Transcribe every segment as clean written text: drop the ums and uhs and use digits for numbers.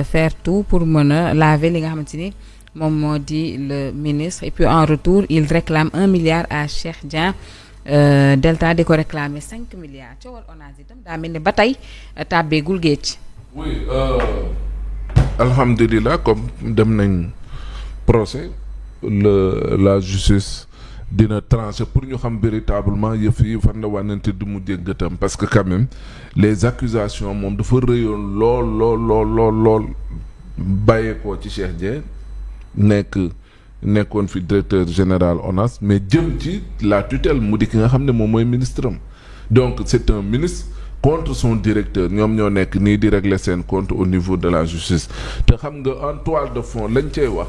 faire tout pour mën a laver li nga xamante ni moom moo di le ministre et puis en retour il réclame 1 milliard à Cheikh Dieng Delta di ko réclamer 5 milliards coowal ONAS itam daa mel ni ba tey tàbbeegul géej. oui alhamdulilah comme dem nañ procès la justice dina trancher pour ñu xam véritablement yëf yi fan la wànnante di mu jéggatam parce que quand même les accusations moom dafa rëyoon lool bàyyeekoo ci Cheikh Dieng nekkoon fi directeur général ONAS mais jëm ci la tutelle mu di ki nga xam ne moom mooy ministre am donc c'est un ministre contre son directeur ñoom ñoo nekk nii di régler seen compte au niveau de la justice te xam nga en toile de fond lañ cey wax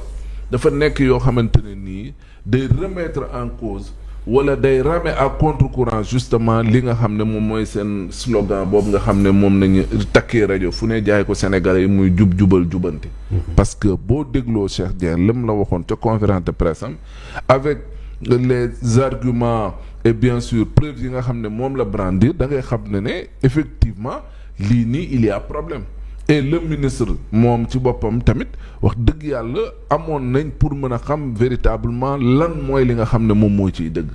dafa nekk yoo xamante ne nii day remettre en cause wala day ramer à contre-courant justement li nga xam ne moom mooy seen slogan boobu nga xam ne moom nañu takkee rajo fu ne jaay ko Sénégalais yi muy jubal jubanti parce que boo dégloo Cheikh Dieng lim la waxoon ca conférence de presse am avec les arguments et bien sûr preuves yi nga xam ne moom la brandir da ngay xam ne effectivement lii nii il y a problème et le ministre moom ci boppam tamit wax dëgg yàlla amoon nañ pour mën a xam véritablement lan mooy li nga xam ne moom moo ciy dëgg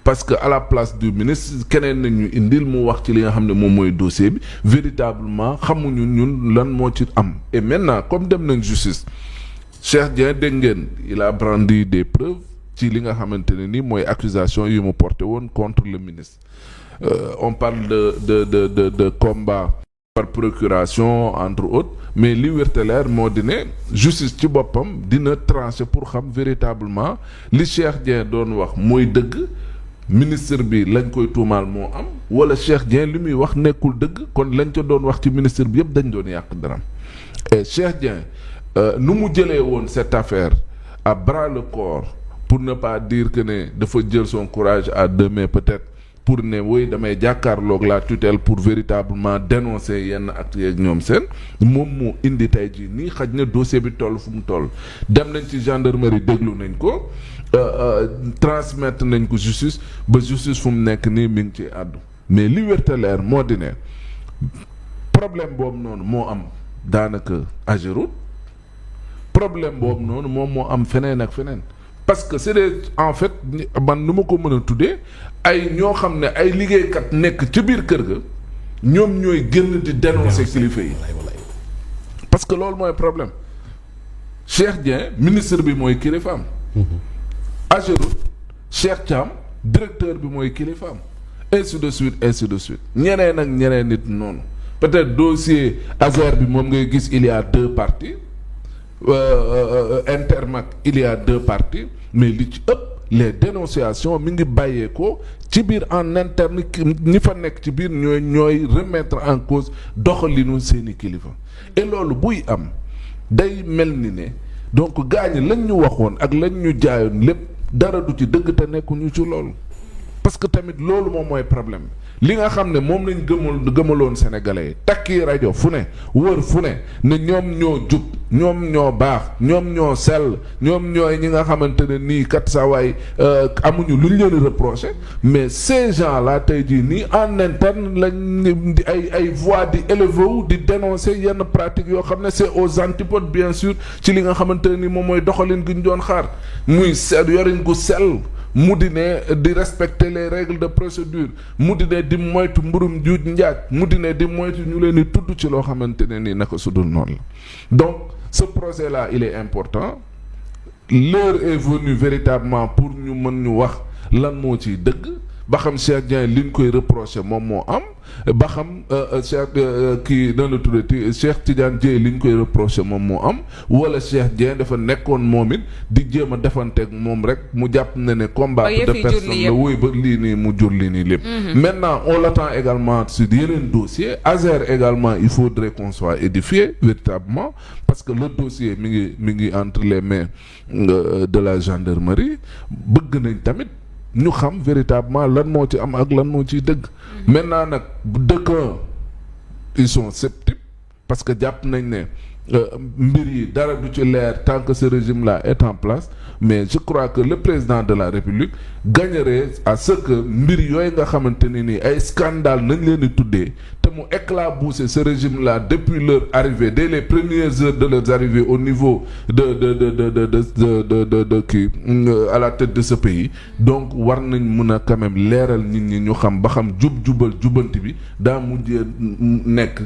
parce que à la place du ministre keneen nañu indil mu wax ci li nga xam ne moom mooy dossier bi véritablement xamuñu ñun lan moo ci am et maintenant comme dem nañ justice Cheikh Dieng dégg ngeen il a brandi des preuves ci li nga xamante ne ni mooy accusation yu mu porté woon contre le ministre on parle de combat par procuration entre autres mais li wérte leer moo di ne justice ci boppam dina trancher pour xam véritablement li Cheikh Dieng doon wax mooy dëgg ministre bi lañ koy tuumaal moo am wala Cheikh Dieng li muy wax nekkul dëgg kon lañ ca doon wax ci ministre bi yëpp dañ doon yàq daram et Cheikh Dieng nu mu jëlee woon cette affaire à bras le corps pour ne pas dire que ne dafa jël son courage à deux mains peut-être pour ne woy damay jàkkaarloog la tutelle pour véritablement dénoncer yenn actes yeeg ñoom seen moom moo indi tey jii nii xaj na dossier bi toll fu mu toll dem nañ ci gendarmerie déglu nañ ko transmettre nañ ko justice ba justice fu mu nekk nii mi ngi ci àddu mais li wérte leer moo di ne problème boobu noonu moo am daanaka Ageroute problème boobu noonu moom moo am feneen ak feneen parce que c'est des en fait man nu ma ko mën a tuddee ay ñoo xam ne ay liggéeykat nekk ci biir kër ga ñoom ñooy génn di dénoncer kilifa yi parce que loolu mooy problème Cheikh Dieng ministre bi mooy kilifaam Ageroute Cheikh Thiam directeur bi mooy kilifaam ainsi de suite ñeneen ak ñeneen nit noonu peut-être dossier Azer bi moom ngay gis il y a 2 parties Intermac il y a 2 parties mais li ci ëpp les dénonciations mi ngi bàyyeekoo ci biir en interne ñi fa nekk ci biir ñooy remettre en cause doxalinu seeni kilifa et loolu buy am day mel ni ne donc gaañ lañ ñu waxoon ak lañ ñu jaayoon lépp dara du ci dëgg te nekkuñu ci loolu parce que tamit loolu moom mooy problème li nga xam ne moom lañ gëmaloon sénégalais yi takki rajo fu ne wër fu ne ñoom ñoo jub ñoom ñoo baax ñoom ñoo sell ñoom ñooy ñi nga xamante ne nii kat saa waay amuñu lu ñu leen reproché mais ces gens là tey jii nii en interne lañ di ay voix di élevé wu di dénoncer yenn pratiques yoo xam ne c'est aux antipodes bien sûr ci li nga xamante ne nii moom mooy doxalin gi ñu doon xaar muy yorin gu sell mu di ne di respecter les règles de procédure mu di ne di moytu mburum juuj njaaj mu di ne di moytu ñu leen di tudd ci loo xamante ne nii naka su dul noonu la donc ce procès là il est important l'heure est venue véritablement pour ñu mën ñu wax lan moo ciy dëgg ba xam Cheikh Dieng liñ koy reproché moom moo am ba xam kii nan la tuddati Cheikh Tidiane Dièye liñ koy reproché moom moo am wala Cheikh Dieng dafa nekkoon moom it di jéem a defanteeg moom rek mu jàpp ne combat de personne la wóoy ba lii nii mu jur lii nii lépp maintenant on l'attend également sur yeneen dossier Azer également il faudrait qu'on soit édifié véritablement parce que le dossier mi ngi entre les mains de la gendarmerie bëgg nañ tamit ñu xam véritablement lan moo ci am ak lan moo ciy dëgg maintenant nag dëkk ils sont sceptiques parce que jàpp nañ ne mbir yi dara du ci leer tant que ce régime-là est en place mais je crois que le président de la République gagnerait à ce que mbir yooyu nga xamante ni nii ay scandale nañ leen di tuddee te mu éclabousser ce régime-là depuis leur arrivée dès les premières heures de leur arrivée au niveau de kii à la tête de ce pays donc war nañ mën a quand même leeral nit ñi ñu xam ba xam jubal jubanti bi daa mujjee nekk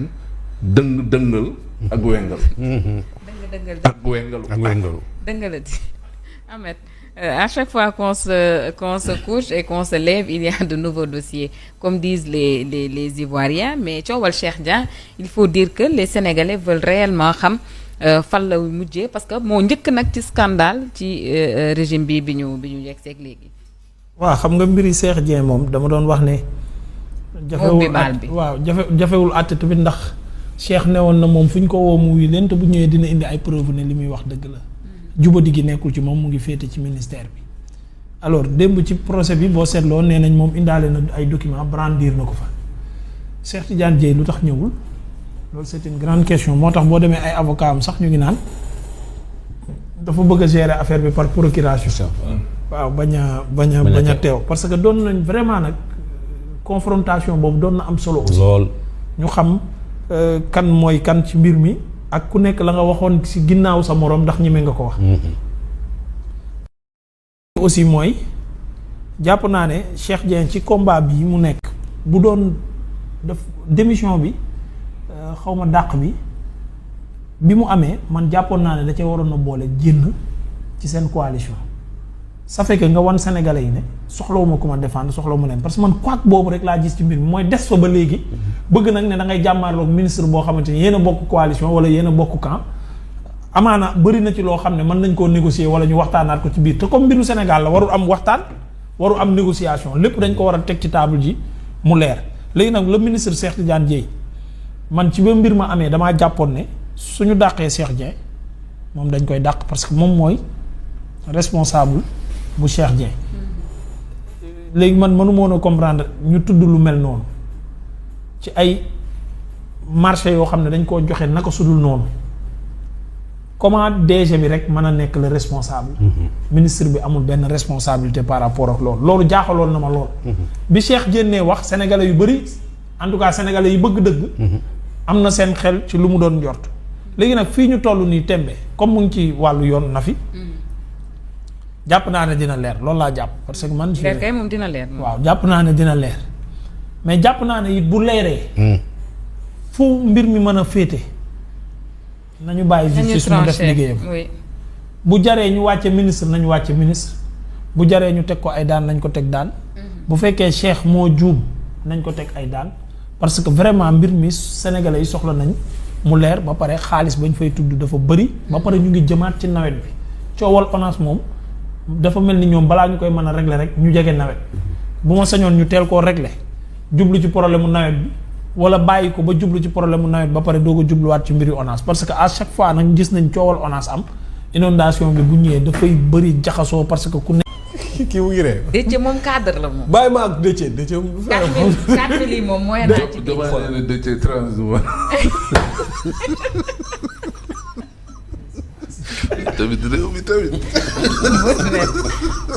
dëngal ak wengal. dëngalati Ahmed, à chaque fois qu'on se couche et qu'on se lève il y a de nouveaux dossiers comme disent les Ivoiriens mais coowal Cheikh Dia il faut dire que les Sénégalais veulent réellement xam fan la mujjee parce que moo njëkk nag ci scandale ci régime bi ñu yegg seeg léegi. waaw xam nga mbiri Cheikh Dia moom dama doon wax ne. jafewul àtte tamit ndax. Cheikh newoon na moom fu ñu ko woo mu wuyu leen te bu ñëwee dina indi ay preuve ne li muy wax dëgg la jubadi gi nekkul ci moom mu ngi féete ci ministère bi alors démb ci procès bi boo seetloo nee nañ moom indaale na ay documents brandir na ko fa Cheikh Tidiane Dièye lu tax ñëwul loolu c'est une grande question moo tax boo demee ay avocat am sax ñu ngi naan dafa bëgg a gérer affaire bi par procuration waaw bañ a teew parce que doon nañ vraiment nag confrontation boobu doon na am solo aussi lool ñu xam kan mooy kan ci mbir mi ak ku nekk la nga waxoon ci ginnaaw sa moroom ndax ñeme nga ko wax. aussi mooy jàpp naa ne Cheikh Dieng ci combat bi mu nekk bu doon def démission bi xawma dàq bi mu amee man jàppoon naa ne da cee waroon na boole génn ci seen coalition. ça fait que nga wan Sénégalais yi ne soxlawuma ku ma défendre soxlawuma leen parce que man quoi boobu rek laa gis ci mbir mi mooy des fa ba léegi bëgg nag ne da ngay jàmmaarloog ministre boo xamante ni yéen a bokk coalition wala yéen a bokk camp amaana bëri na ci loo xam ne mën nañ koo négocier wala ñu waxtaanaat ko ci biir te comme mbiru Sénégal la warul am waxtaan warul am négociation lépp dañ ko war a teg ci table ji mu leer léegi nag le ministre Cheikh Tidiane Dièye man ci ba mbir ma amee damaa jàppoon ne suñu dàqee Cheikh Dieng moom dañ koy dàq parce que moom mooy responsable bu Cheikh Dieng léegi man mënu moon a comprendre ñu tudd lu mel noonu ci ay marché yoo xam ne dañ koo joxe naka sudul noonu comment DG bi rek mën a nekk le responsable ministre bi amul benn responsabilité par rapport ak loolu jaaxaloon na ma lool bi Cheikh génnee wax sénégalais yu bëri en tout cas sénégalais yu bëgg dëgg am na seen xel ci lu mu doon njort léegi nag fii ñu toll nii tembe comme mu ngi ci wàllu yoon na fi jàpp naa ne dina leer loolu laa jàpp parce que man. leer kay moom dina leer. waaw jàpp naa ne dina leer mais jàpp naa ne it bu leeree. fu mbir mi mën a féete. nañu bàyyi justice mu def liggéeyam. bu jaree ñu wàcce ministre nañu wàcce ministre bu jaree ñu teg ko ay daan nañ ko teg daan. bu fekkee Cheikh moo juum nañ ko teg ay daan parce que vraiment mbir mi sénégalais yi soxla nañ mu leer ba pare xaalis bañ fay tudd dafa bëri. ba pare ñu ngi jëmaat ci nawet bi coowal ONAS moom. dafa mel ni ñoom balaa ñu koy mën a régler rek ñu jege nawet bu ma sañoon ñu teel koo régler jublu ci problème mu nawet bi wala bàyyi ko ba jublu ci problème mu nawet ba pare doog a jubluwaat ci mbiri ONAS parce que à chaque fois nag gis nañ coowal ONAS am inondation bi bu ñëwee dafay bëri jaxasoo parce que ku ne. kii mu ngi ree. Déthié moom cadre la moom. bàyyi ma ak Déthié moom. 4000 yi moom mooy naa ci biir. dama ne Déthié transhumant. tamit réew mi tamit.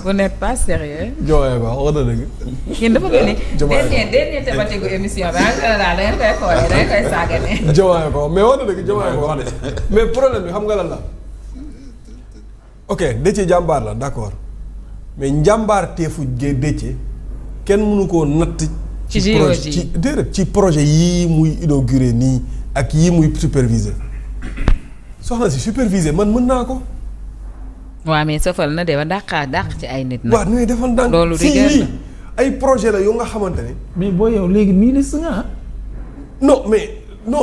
vous n'êtes pas sérieux. Diomaye ko wax na dëgg. yéen dafa mel ni dernier thématique gu émission bi ah da ngeen koy xoolee da ngeen koy saagane. Diomaye ko mais wax na dëgg Diomaye ko wax de mais problème bi xam nga lan la ok Déthié jàmbaar la d'accord mais njàmbaar teefu Déthié kenn mënu koo natt. ci projet yii muy inauguré nii ak yii muy superviser. soxna si superviser man mën naa ko. waaw mais safal na de ba dàq ci ay nit. waaw nu defal ndànk loolu rigueur la ay projet la yoo nga xamante ne. mais boo yow léegi nihilisme nga non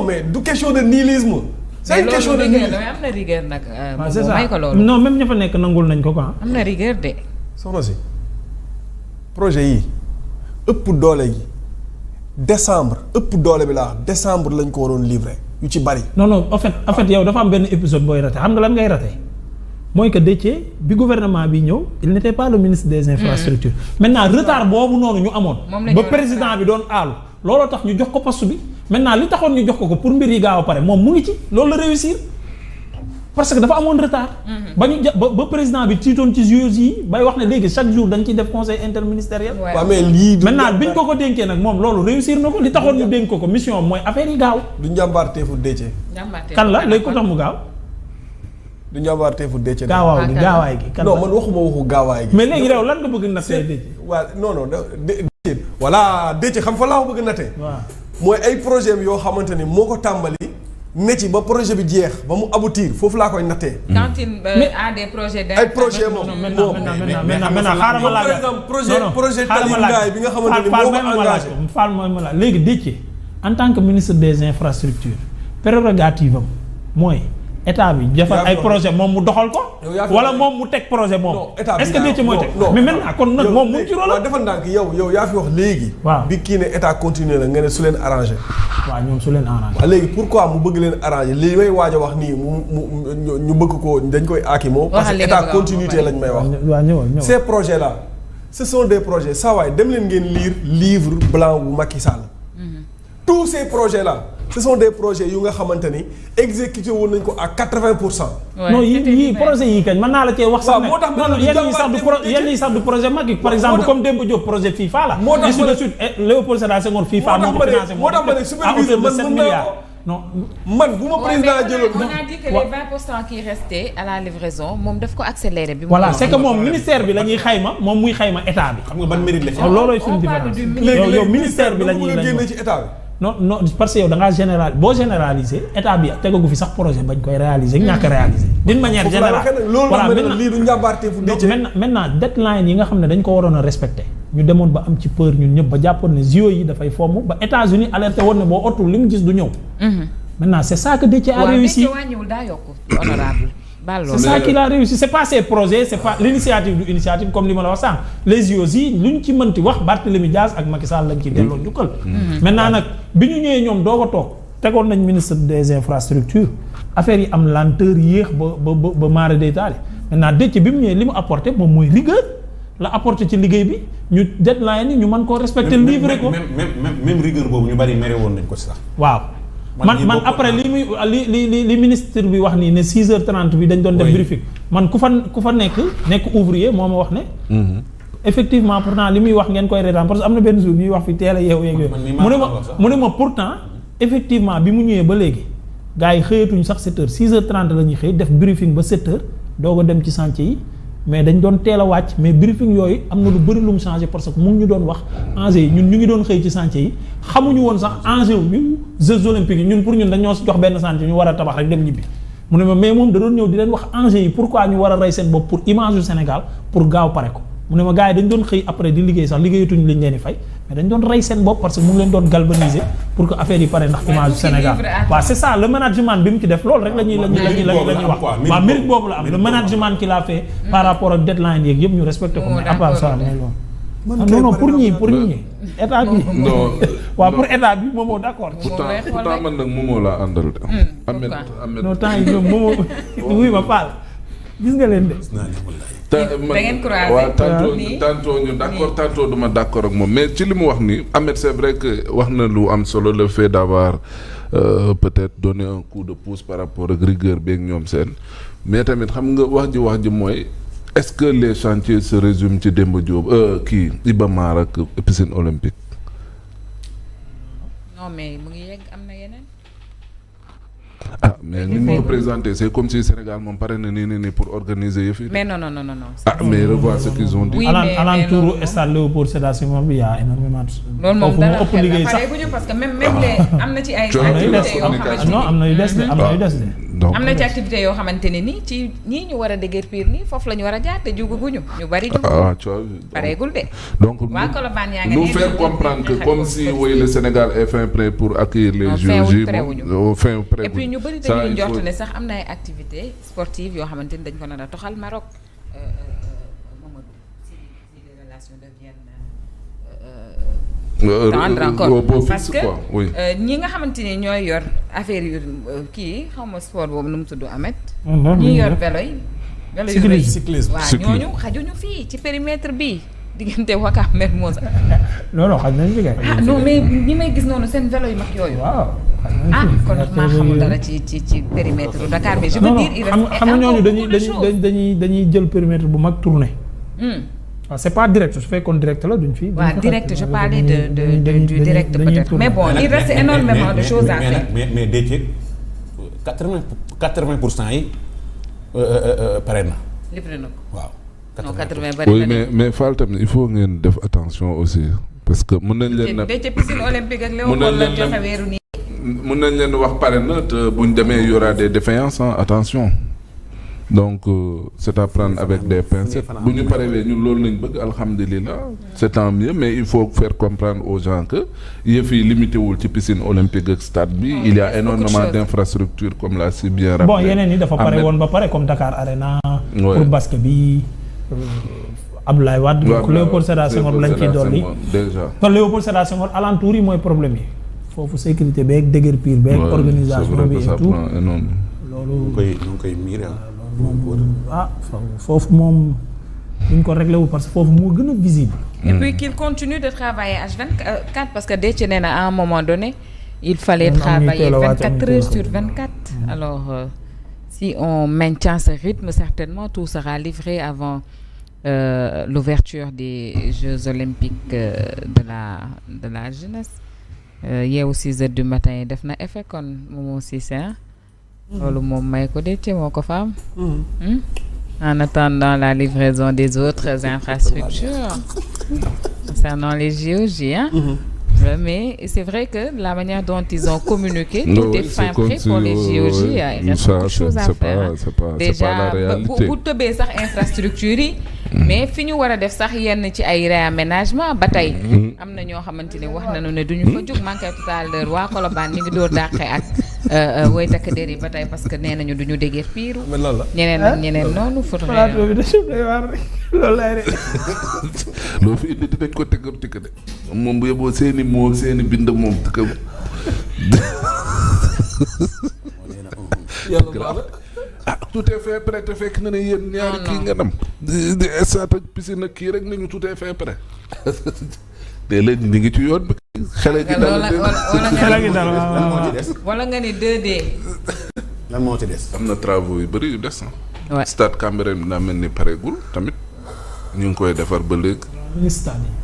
mais du question de nihilisme. c'est une question de nihilisme am na rigueur nag. c'est ça may ko loolu. non même ña fa nekk nangul nañ ko quoi. am na rigueur de. soxna si projet yi ëpp doole gi décembre ëpp doole bi laa décembre lañ ko waroon livrer. yu ci bari. non en fait yow dafa am benn épisode booy raté xam nga lan ngay raté mooy que Déthié bi gouvernement bi ñëw il n'était pas le ministre des infrastructures. maintenant retard boobu noonu ñu amoon. ba président bi doon aalu looloo tax ñu jox ko poste bi maintenant li taxoon ñu jox ko pour mbir yi gaaw a pare moom mu ngi ci loolu la réussir parce que dafa amoon retard. ba ñu ba président bi tiitoon ci JOJ yi bay wax ne léegi chaque jour dañ ciy def conseil interministériel. waaw mais lii maintenant biñ ko dénkee nag moom loolu réussir na ko li taxoon ñu dénk ko mission mooy affaire yi gaaw. du njàmbaarteefu Déthié. kan la léegi ko tax mu gaaw. du njàmbaarteefu Déthié. gaawaay gi kan non man waxuma waxu gaawaay gi. mais léegi yow lan nga bëgg nattee Déthié. waaw non Déthié. voilà Déthié xam fa laa ko bëgg nattee. waaw mooy ay projet yoo xamante ni moo ko tàmbali. ne ci ba projet bi jeex ba mu aboutir foofu laa koy nattee. quand il a des projets ay projet moom maintenant xaaral ma laaj par exemple projet tali ngaay bi nga xamante ni moo ko engagé. Fall mooy ma laaj léegi Déthié en tant que ministre des infrastructures prérogative am mooy état bi defar ay projet moom mu doxal ko. wala moom mu teg projet moom. est-ce que Déthié mooy teg mais maintenant kon nag moom mu ngi ci rôle. waaw defal ndànk yow yaa fi wax léegi. waaw bi kii ne état continuer la nga ne su leen arrangé. waaw ñoom su leen arrangé. waaw léegi pourquoi mu bëgg leen arrangé li may waaj a wax nii mu ñu bëgg ko dañ koy aakimoo. parce que état continuité lañ may wax. waaw ñëwal ces projets là ce sont des projets saa waay dem leen ngeen lire livre blanc wu Macky Sall. tous ces projets là. ce sont des projets yu nga xamante ni exécuté woon nañ ko à 80%. non yii projet yii kañ mën naa la cee wax. sax moo tax yenn yi sax du projet Macky par exemple comme Demba Diop projet FIFA la. moo tax ma ne suite Léopold Sédar Senghor FIFA moo ko financé moo tax ma ne superviseur man mën naa non man bu ma président jëloon. on a dit que les 20% qui restaient à la livraison moom daf ko accéléré. bi voilà c'est que moom ministère bi la ñuy xayma moom muy xayma état bi. xam nga ban mérite la ci. loolooy suñu différence yow ministère bi la ñuy génne ci état bi. non parce que yow da ngaa boo généraliser état bi tegagu fi sax projet bañ koy réaliser ñàkk a réaliser d'une manière générale. voilà maintenant lii du njàmbaarte fu Déthié. maintenant deadline yi nga xam ne dañ ko waroon a respecter ñu demoon ba am ci peur ñun ñëpp ba jàppoon ne JO yi dafay fomm ba États-Unis alerté woon ne boo otul li mu gis du ñëw. maintenant c'est ça que Déthié a réussi. waaw wàññiwul daa yokk honorable c'est ça qu'il a réussi c'est pas ses projets c'est pas l'initiative du initiative comme li ma la wax sànq les JO yi lu ñu ci mënti wax Barthélémy Diaz ak Macky Sall lañ ci delloo njukkal. maintenant nag bi ñu ñëwee ñoom doo ko toog tegoon nañ ministre des infrastructures affaire yi am lenteur yéex ba maare détaillé maintenant Déthié bi mu ñëwee li mu apporté moom mooy rigueur la apporté ci liggéey bi ñu deadline yi ñu mën koo respecter livrer ko. même rigueur boobu ñu bari mere woon nañ ko ci sax. waaw. man après li ministre bi wax nii ne 6h30 bi dañ doon def briefing man ku fa nekk ouvrier moo ma wax ne. effectivement pourtant li muy wax ngeen koy reetaan parce que am na benn jour ñuy wax fi teel a yeewu yeeg yooyu. mu ne ma pourtant effectivement bi mu ñëwee ba léegi gars yi xëyatuñ sax 7h 6h30 la ñuy xëy def briefing ba 7h doog a dem ci chantier yi. mais dañ doon teel a wàcc mais briefing yooyu am na lu bëri lu mu changé parce que mu ngi ñu doon wax enjeu yi ñun ñu ngi doon xëy ci chantier yi xamuñu woon sax enjeu yu Jeux olympiques yi ñun pour ñun dañoo jox benn chantier ñu war a tabax rek dem ñibbi mu ne ma mais moom da doon ñëw di leen wax enjeu yi pourquoi ñu war a rey seen bopp pour image yu Sénégal pour gaaw pare ko mu ne ma gars yi dañ doon xëy après di liggéey sax liggéeyatuñu liñ leen di fay mais dañ doon rey seen bopp parce que mu ngi leen doon galvaniser pour que affaire yi pare ndax image yu Sénégal waaw c'est ça le management bi mu ci def loolu rek la ñuy wax waaw mérite boobu la am le management qu'il a fait par rapport ak deadline yeeg yëpp ñu respecté ko mais à part ça non pour ñii état bi waaw pour état bi moomoo d'accord pourtant man nag moomoo laa àndal de Ahmed non temps yi ñoom moomoo wuy ma Fall gis nga leen de da ngeen croisé waaw tantôt ñu d'accord tantôt duma d'accord ak moom mais ci li mu wax ni Ahmed c'est vrai que wax na lu am solo le fait d'avoir peut-être donné un coup de pouce par rapport ak rigueur beeg ñoom seen mais tamit xam nga wax ji mooy est-ce que les chantiers se résument ci Demba Diop Iba Mar ak piscine olympique. non mais mu ngi yegg am na yeneen. ah mais ni ñu ko présenté c'est comme si Sénégal moom pare na nii pour organiser yëf yi. mais non. ah mais revoir ce qu'ils ont dit. oui mais alentour stade Léopold Sédar Senghor bi y a énormément. loolu moom dara ëpp liggéey sax parce que même les am na ci ay. activités yoo xamante non am na yu des de am na ci activité yoo xamante ne nii ci ñii ñu war a déguerpir nii foofu la ñu war a jaar te juguguñu ñu bari juguguñu. pareegul de. donc waa Colobane yaa ngi nous faire comprendre que comme si le Sénégal est fin prêt pour accueillir les JOJ fin prêt. et puis ñu bari dañuy njort ne sax am na ay activités sportives yoo xamante ni dañ ko nar a toxal Maroc. Mamadou si les relations deviennent encore parce que ñi nga xamante ni ñooy yor affaire yu kii xaw ma sport boobu nu mu tudd Ahmed. ñi yor vélo yi. cyclisme waaw ñooñu xajuñu fii ci périmètre bi diggante Ouakam Mermoz. non xam nañ fi kay. ah non mais ñi may gis noonu seen vélo yu mag yooyu. waaw. kon maa xamul dara ci périmètre Dakar mais je veux dire il reste xam nga ñooñu dañuy jël périmètre bu mag tourné. waaw c'est pas direct su fekkoon direct la duñ fi. waaw direct je parlais du direct peut-être mais bon il reste énormément de choses à faire. mais Déthié 80% yi pare na. livré na ko waaw. non 80 bari oui mais Fall tamit il faut ngeen def attention aussi parce que mën nañ leen na ca piscine olympique ak Léopold la joxe weeru nii. mën nañ leen wax pare na te buñ demee y aura des défaillances attention donc c'est à prendre avec des pincettes bu ñu parewee ñun loolu lañ bëgg alhamdulilah c'est tant mieux mais il faut faire comprendre aux gens que yëf yi limité wul ci piscine olympique ak stade bi il y a énormément d'infrastructures comme l'a si bien rappelé. bon yeneen yi dafa pare woon ba pare comme Dakar Arena. pour basket bi. Abdoulaye Wade. waaw Léopold Sédar Senghor lañ ciy dolli. déjà te Léopold Sédar Senghor alentour yi mooy problème yi. foofu sécurité beeg déguerpir beeg. organisation bi et tout loolu. ñu koy miir foofu moom duñ ko réglé wu parce que foofu moo gën a visible. et puis qu'il continue de travailler H24 parce que Déthié nee na à un moment donné il fallait travailler 24 heures sur 24. Alors si on maintient ce rythme certainement tout sera livré avant l'ouverture des Jeux olympiques de la jeunesse. Yeewu 6 heures du matin yi def na effet kon moom aussi c'est loolu moom may ko Déthié moo ko fa am. En attendant la livraison des autres infrastructures concernant les JOJ mais c'est vrai que la manière dont ils ont communiqué tout est fin prêt pour les JOJ il reste beaucoup de choses à faire déjà bu tëbee sax infrastructure yi mais fi ñu war a def sax yenn ci ay réaménagement ba tey am na ñoo xamante ne wax nañu ne duñu fa jóg manqué tout à l'heure waa Colobane ñu ngi door dàqe ak woy takk der yi ba tey parce que nee nañu duñu déggee piiru ñeneen noonu faudrait loolu lay rek loo fi indi dinañ ko tëggam tikk de moom bu yeboo seeni moo seeni bind moom tëkkam tout est fait prêt te fekk na ne yéen ñaari kii nga dem di estat ak piscine ak kii rek nañu tout est fait prêt te léegi ñu ngi ci yoon bi xale gi dal wala nga ni 2D lan moo ci des am na travaux yu bëri yu des na stade Cambérène daa mel ni pareegul tamit ñu ngi koy defar ba léegi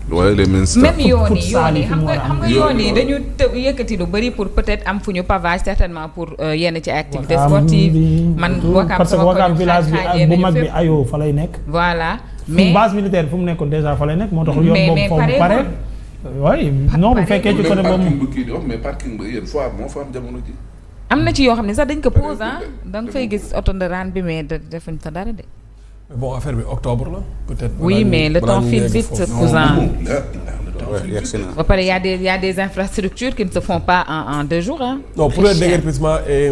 waaye les ministres même yoon yi xam nga yoon yi dañu yëkkati lu bëri pour peut-être am fu ñu pavage certainement pour yenn ci activités sportives man parce que Ouakam village bi bu mag bi ayoo fa lay nekk voilà mais base militaire fu mu nekkoon déjà fa lay nekk moo tax yoon boobu foofu pare oui non bu fekkee ci côté boobu mais parking ba yéen foire moo fa am jamono ji am na ci yoo xam ne sax dañ ko pose da nga fay gis auto de raan bi mais defuñ sa dara de bon affaire bi octobre la peut-être. oui mais le temps file vite cousin. ba pare y a des infrastructures qui ne se font pas en 2 jours non pour le déguerpissement et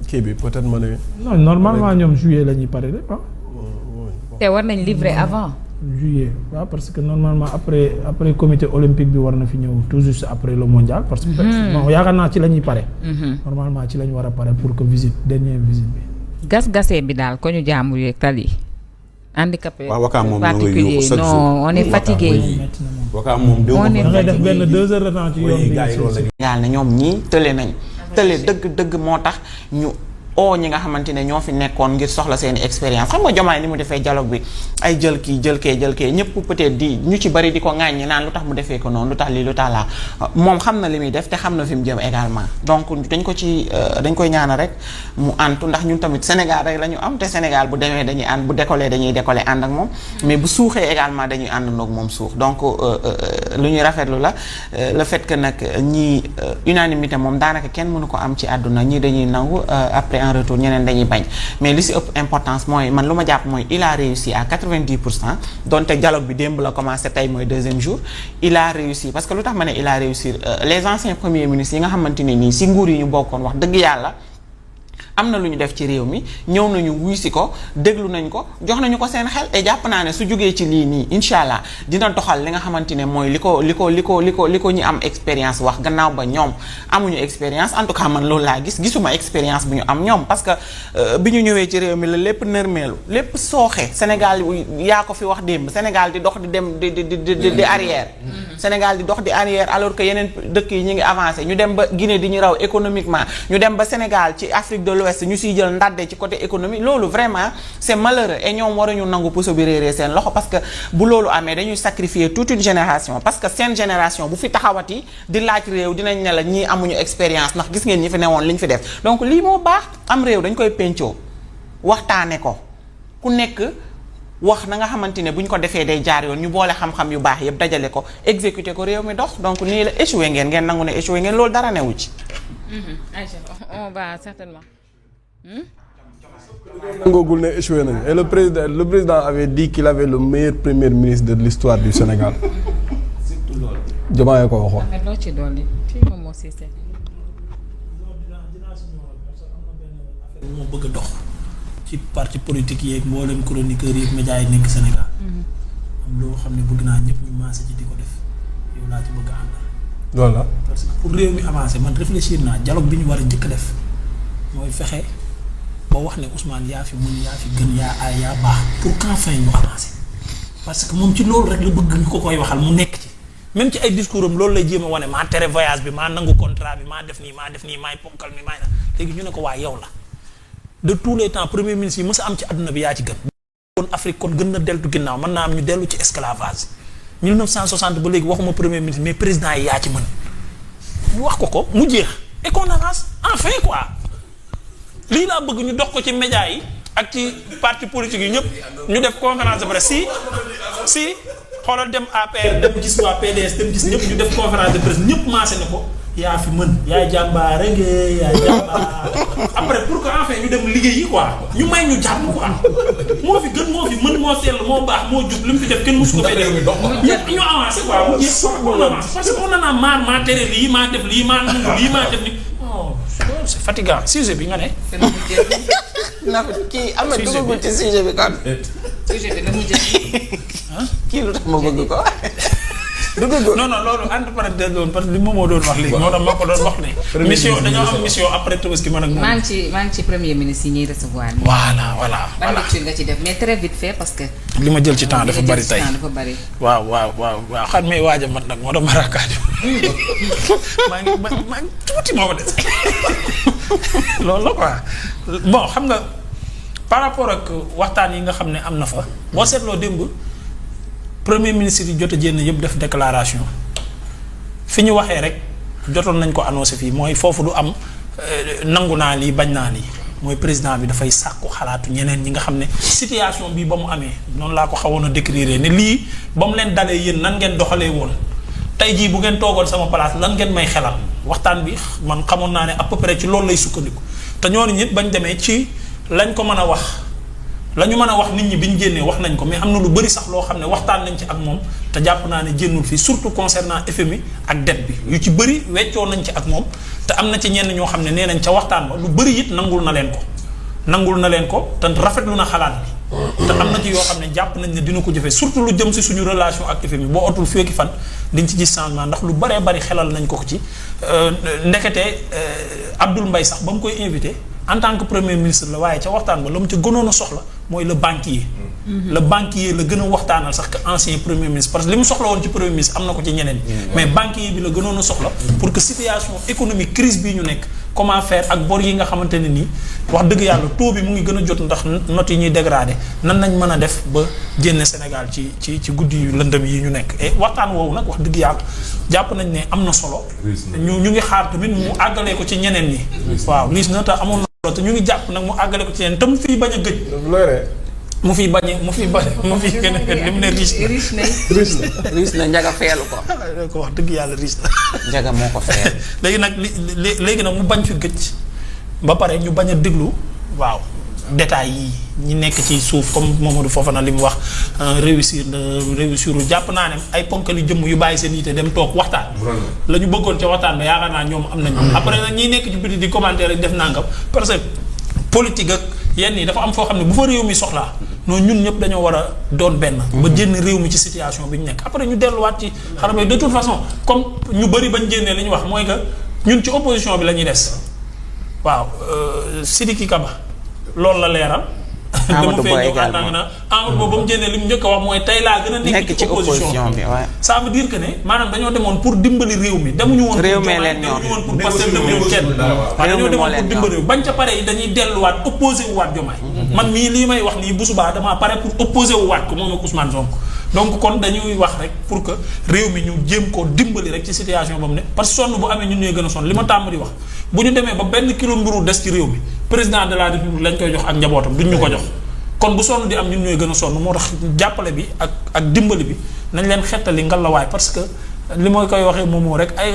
kii bi peut-être ma ne. non normalement ñoom juillet la ñuy pare de te war nañ livrer avant. juillet waaw parce que normalement après comité olympique bi war na fi ñëw tout juste après le mondial. parce que non yaakaar naa ci la ñuy pare. normalement ci la ñu war a pare pour que dernière visite bi. gas-gasee bi daal ko ñu jàmbur yeeg tali. handicapé particulier non on est fatigué. Ouakam moom da ngay def benn 2 heures de temps ci yoon bi. yàlla ne ñoom ñii tële nañ tële dëgg moo tax ñu ñi nga xamante ne ñoo fi nekkoon ngir soxla seen expérience xam nga Diomaye ni mu defee dialogue bi ay jël kee ñëpp peut-être di ñu ci bari di ko ŋàññi naan lu tax mu defee ko noonu lu tax lii lu tax laa moom xam na li muy def te xam na fi mu jëm également donc dañ koy ñaanal rek mu antu ndax ñun tamit Sénégal rek la ñu am te Sénégal bu demee dañuy ànd bu décoller dañuy décoller ànd ak moom mais bu suuxee également dañuy àndandoo ak moom suux donc lu ñuy rafetlu la le fait que nag ñii unanimité moom daanaka kenn mënu ko am ci àdduna ñii dañuy nangu après en retour ñeneen dañuy bañ mais li ci ëpp importance mooy man lu ma jàpp mooy il a réussi à 90% donte dialogue bi démb la commencé tey mooy 2e jour il a réussi parce que lu tax ma ne il a réussi les anciens premiers ministres yi nga xamante ne nii ci nguur yi ñu bokkoon wax dëgg yàlla am na lu ñu def ci réew mi ñëw nañu wuy si ko déglu nañ ko jox nañu ko seen xel te jàpp naa ne su jógee ci lii nii incha allah dina doxal li nga xamante ne mooy li ko ñi am expérience wax gannaaw ba ñoom amuñu expérience en tout cas man loolu laa gisuma expérience bu ñu am ñoom parce que bi ñu ñëwee ci réew mi la lépp nërmeelu lépp sooxe Sénégal yaa ko fi wax démb Sénégal di dox di dem di arrière Sénégal di dox di arrière alors que yeneen dëkk yi ñu ngi avancé ñu dem ba Guinée di ñu raw économiquement ñu dem ba Sénégal ci Afrique de l'Ouest ñu siy jël ndàdde ci côté économie loolu vraiment c'est malheureux et ñoom waruñu nangu puso bi réeree seen loxo parce que bu loolu amee dañuy sacrifier toute une génération parce que seen génération bu fi taxawati di laaj réew dinañ ne la ñii amuñu expérience ndax gis ngeen ñi fi newoon li ñu fi def donc lii moo baax am réew dañ koy pencoo waxtaane ko ku nekk wax na nga xamante ne bu ñu ko defee day jaar yoon ñu boole xam-xam yu baax yëpp dajale ko exécuter ko réew mi dox donc nii la échoué ngeen nangu ne échoué ngeen loolu dara newu ci. Aïcha on va certainement. nangoogul ne échoué nañu et le président avait dit qu'il avait le meilleur premier ministre de l'histoire du Sénégal. surtout loolu. Diomaye ko waxoon. mais loo ci dolli ci moom moo siy seet. moo bëgg a dox ci parti politique yeeg mboolem chroniqueurs yeeg médias yi nekk Sénégal. am loo xam ne bëgg naa ñëpp ñu maase ci di ko def yow laa ci bëgg a àndal. loolu la. parce que pour réew mi avancer man réfléchir naa dialogue bi ñu war a njëkk def mooy fexe ba wax ne Ousmane yaa fi mun yaa fi gën yaa aay yaa baax pour qu'enfin ñu avancer parce que moom ci loolu rek la bëgg ñu ko koy waxal mu nekk ci même ci ay discours am loolu lay jéem a wane maa tere voyage bi maa nangu contrat bi maa def nii maay ponkal mi maay na léegi ñu ne ko waa yow la de tous les temps premier ministre yi mës a am ci àdduna bi yaa ci gën. kon Afrique kon gën na deltu ginnaaw mën naa am ñu dellu ci esclavage 1960 ba léegi waxuma premier ministre mais président yi yaa ci mën ñu wax ko mu jeex et qu'on avance enfin quoi lii laa bëgg ñu dox ko ci médias yi ak ci parti politique yi ñëpp ñu def conférence de presse si xoolal dem APR dem gis waa PDS dem gis ñëpp ñu def conférence de presse ñëpp maase na ko yaa fi mën yaay jàmbaar rek yaay jàmbaar après pour que enfin ñu dem liggéey yi quoi ñu may ñu jàmm quoi moo fi gën moo fi mën moo sell moo baax moo jub li mu fi def kenn musu ko fay def ñëpp ñu avancé quoi mu jeex on avance parce que on en a marre maa tere lii maa def lii maa nangu lii maa def ni oh c'est fatigant sujet bi nga ne na kii am na dugagul ci sujet bi kon sujet bi la mu jël. kii lu tax ma bëgg ko non loolu entre parenthèses loolu parce que li moom moo doon wax léegi moo tax ma ko doon wax ne mission dañoo am mission après Tabaski man ak moom maa ngi ci premier ministre yi ñuy recevoir. voilà ban lecture nga ci def mais très vite fait parce que. li ma jël ci temps dafa bari tey dafa bari. waaw xam may waaj a mat nag moo tax ma rakkaaju maa ngi tuuti moo ma des loolu la quoi bon xam nga par rapport ak waxtaan yi nga xam ne am na fa boo seetloo démb premier ministre yi jot a jénn yëpp def déclaration fi ñu waxee rek jotoon nañ ko annoncé fii mooy foofu du am nangu naa lii bañ naa lii mooy président bi dafay sàkku xalaatu ñeneen ñi nga xam ne situation bi ba mu amee noonu laa ko xawoon a décrire ne lii ba mu leen dalee yéen nan ngeen doxalee woon tey jii bu ngeen toogoon sama place lan ngeen may xelal waxtaan bi man xamoon naa ne à peu près ci loolu lay sukkandiku te ñooñu ñëpp bañ demee ci lañ ko mën a wax la ñu mën a wax nit ñi bi ñu génnee wax nañ ko mais am na lu bari sax loo xam ne waxtaan nañ ci ak moom te jàpp naa ne génnul fii surtout concernant FMI ak dette bi yu ci bëri weccoo nañ ci ak moom te am na ci ñenn ñoo xam ne nee nañ ca waxtaan ba lu bëri it nangul na leen ko te rafetlu na xalaat bi te am na ci yoo xam ne jàpp nañ ne dina ko jëfee surtout lu jëm si suñu relation ak FMI boo otul fekki fan diñ ci gis changement ndax lu baree bari xelal nañ ko ci ndekete Abdoul Mbaye sax ba mu koy invité en tant que premier ministre la waaye ca waxtaan ba la mu ca gënoon a soxla mooy le banquier. le banquier la gën a waxtaanal sax que ancien premier ministre parce que li mu soxla woon ci premier ministre am na ko ci ñeneen mais banquier bi la gënoon a soxla pour que situation économique crise bii ñu nekk comment faire ak bor yi nga xamante ne nii wax dëgg yàlla taux bi mu ngi gën a jot ndax notes yi ñuy dégradé nan nañ mën a def ba génne Sénégal ci guddi yu lëndëm yi ñu nekk et waxtaan woowu nag wax dëgg yàlla jàpp nañ ne am na solo ñu ngi xaar tamit mu àggalee ko ci ñeneen ñi waaw liis na te amoon na solo te ñu ngi jàpp nag mu àggale ko ci ñeneen te mu fiy bañ a gëj mu fi gën a gën li mu ne riche na njaga feelu ko wax dëgg yàlla riche na njaga moo ko feel léegi nag léegi nag mu bañ fi gëj ba pare ñu bañ a déglu waaw détails yi ñi nekk ci suuf comme Mamadou Fofana li mu wax réussir jàpp naa ne ay ponkali jëmm yu bàyyi seen yite dem toog waxtaan la ñu bëggoon ca waxtaan ba yaakaar naa ñoom am nañu après nag ñi nekk ci biti di commentaire rek def nangam parce que politique ak yenn yi dafa am foo xam ne bu fa réew mi soxlaa noonu ñun ñëpp dañoo war a doon benn. ba génn réew mi ci situation bi ñu nekk après ñu delluwaat ci xarala de toute façon comme ñu bëri bañ génnee li ñu wax mooy que ñun ci opposition bi la ñuy des waaw Sidiki Kaba loolu la leeral. Amadou Ba également Amadou Ba ba mu génnee li mu njëkk a wax mooy tey laa gën a nekk ci opposition bi waaye ça veut dire que ne maanaam dañoo demoon pour dimbali réew mi demuñu woon réew mi leen ñor demuñu woon pour Pastef demuñu kenn waaw dañoo demoon pour dimbali réew bañ ca pare yi dañuy delluwaat opposé wu waat Diomaye man mii lii may wax nii bu subaa damaa pare pour opposé wu waat ko moom ak Ousmane Sonko donc kon dañuy wax rek pour que réew mi ñu jéem koo dimbali rek ci situation ba mu ne parce que sonn bu amee ñun ñooy gën a sonn li ma tàmm di wax bu ñu demee ba benn kilo mburu des ci réew mi président de la république lañ koy jox ak njabootam duñ ñu ko jox kon bu sonn di am ñun ñooy gën a sonn moo tax jàppale bi ak dimbali bi nañ leen xettali ngalawaay parce que li ma koy waxee moomoo rek ay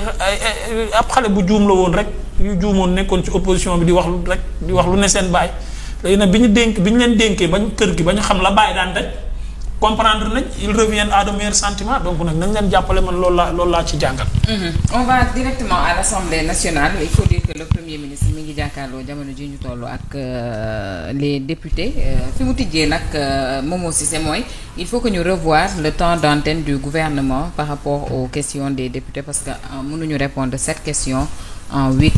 ab xale bu juum la woon rek yu juumoon nekkoon ci opposition bi di wax lu ne seen baay léegi nag bi ñu leen dénkee bañ kër gi ba ñu xam la baay daan daj comprendre nañ ils reviennent à de meilleurs sentiments donc nag nañ leen jàppale man loolu laa ci jàngal. On va directement à l'Assemblée nationale il faut dire que le premier ministre mi ngi jàkkaarloo jamono ji ñu toll ak les députés fi mu tijjee nag Momo Cissé mooy il faut que ñu revoir le temps d'antenne du gouvernement par rapport aux questions des députés parce que mënuñu répondre 7 questions en 8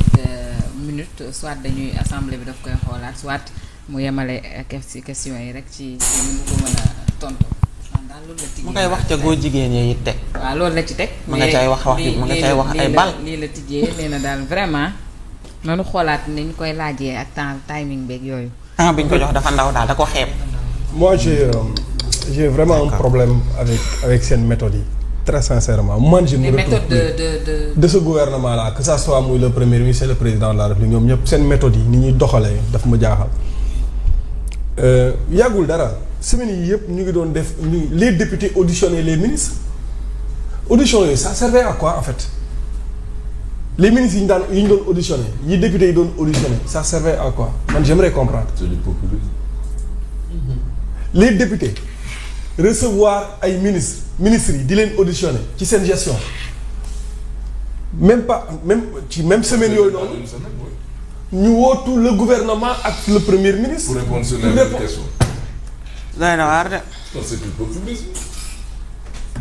minutes soit dañuy assemblée bi daf koy xoolaat soit mu yemale questions yi rek ci ni mu ko mën a tontu. mu koy wax ca góor jigéen yi it teg. waaw loolu la ci teg. ma nga cay wax ay bal lii la tijjee nee na daal vraiment noonu xoolaat ni ñu koy laajee ak timing beeg yooyu. temps bi ñu ko jox dafa ndaw daal da ko xeeb. moi j'ai vraiment un problème avec seen méthode yi très sincèrement man je me retrouve de ce gouvernement là que ça soit muy le premier ministre et le président de la République ñoom ñëpp seen méthode yi ni ñuy doxalee daf ma jaaxal yàggul dara. semaine yi yëpp ñu ngi doon def les députés auditionnaient les ministres audition yooyu ça servait à quoi en fait les ministres yi ñu doon auditionné yi députés yi doon auditionné ça servait à quoi man j'aimerais comprendre. C'est du populisme. Les députés recevoir ay ministres yi di leen auditionné ci seen gestion même semaine yooyu noonu ñu wootu le gouvernement ak le premier ministre. pour répondre sur les questions. doy na waar de. non c'est du populisme.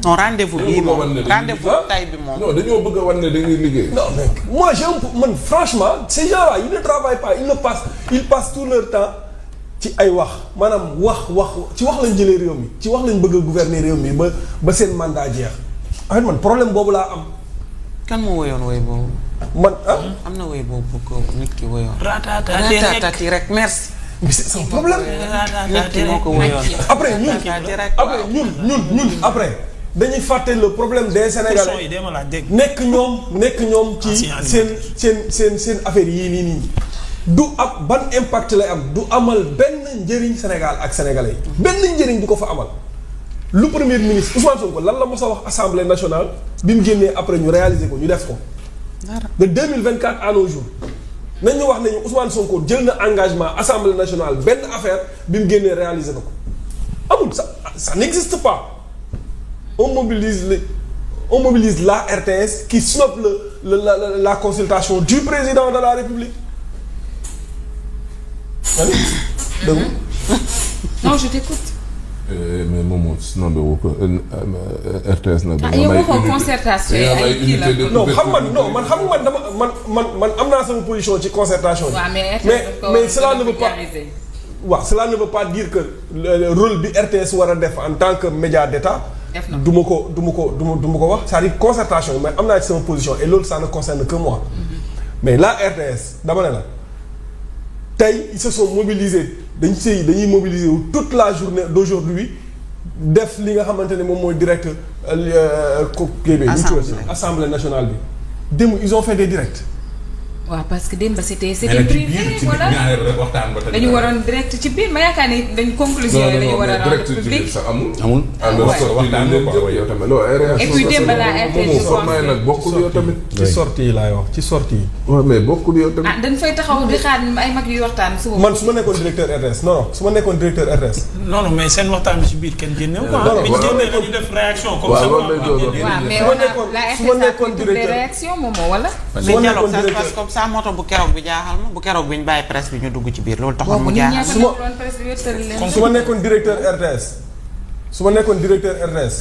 non rendez-vous bii moom rendez-vous tay bi moom. non dañoo bëgg a wan ne dañuy liggéey. non mais moi man franchement ces gens-là ils ne travaillent pas ils passent tout leur temps ci ay wax maanaam wax ci wax lañ jëlee réew mi ci wax lañ bëgg a gouverner réew mi ba seen mandat jeex. en fait man problème boobu laa am. kan moo woyoon woy boobu. man am na woy boobu ko nit ki woyoon. ratatati rek merci. mais c'est son problème. nit ki moo ko woyoon. après ñun après dañuy fàtte le problème des Sénégalais nekk ñoom ci seen affaire yii nii du ab ban impact lay am du amal benn njëriñ Sénégal ak sénégalais yi benn njëriñ du ko fa amal. lu premier ministre Ousmane Sonko lan la mos a wax assemblée nationale bi mu génnee après ñu réaliser ko ñu def ko. de 2024 à nos jours. nañu wax nañu Ousmane Sonko jël na engagement assemblée nationale benn affaire bi mu génnee réaliser na ko amul ça n'existe pas on mobilise la RTS qui snobe la consultation du président de la République. dégg non je t'écoute. mais moom snobé woo ko RTS nag. yow waxoo concertation ay kii la non xam nga man am naa sama position ci concertation bi. mais cela ne veut pas cela ne veut pas dire que le rôle bi RTS war a def en tant que média d'État. du ma ko wax c'est-à-dire concertation bi mais am naa ci sama position et loolu ça ne concerne que moi. mais la RTS dama ne la tey ils se sont mobilisés. dañuy mobiliser wu toute la journée d'aujourd'hui def li nga xamante ne moom mooy direct assemblée nationale bi démb ils ont fait des directs. waaw parce que démb c'était privé voilà dañu waroon direct ci biir ma yaakaar ni dañu conclusion yi dañu war a rendre public sax amul. et puis démb la RTS nag bokkul yow tamit. ci sortie yi laay wax ci sortie yi. waaw mais bokkul yow tamit. dañ fay taxaw di xaar ay mag yuy waxtaan suba. man su ma nekkoon directeur RTS su ma nekkoon directeur RTS. non mais seen waxtaan bi ci biir kenn génnew ko. bi ñu génnee dañu def réaction. comme ça mais on a la RTS a toutes les réactions moom wala. mais dialogue ça se passe comme ça. sa moto bu keroog bi jaaxal ma bu keroog bi ñu bàyyi presse bi ñu dugg ci biir loolu taxoon mu jaaxal. su ma nekkoon directeur RTS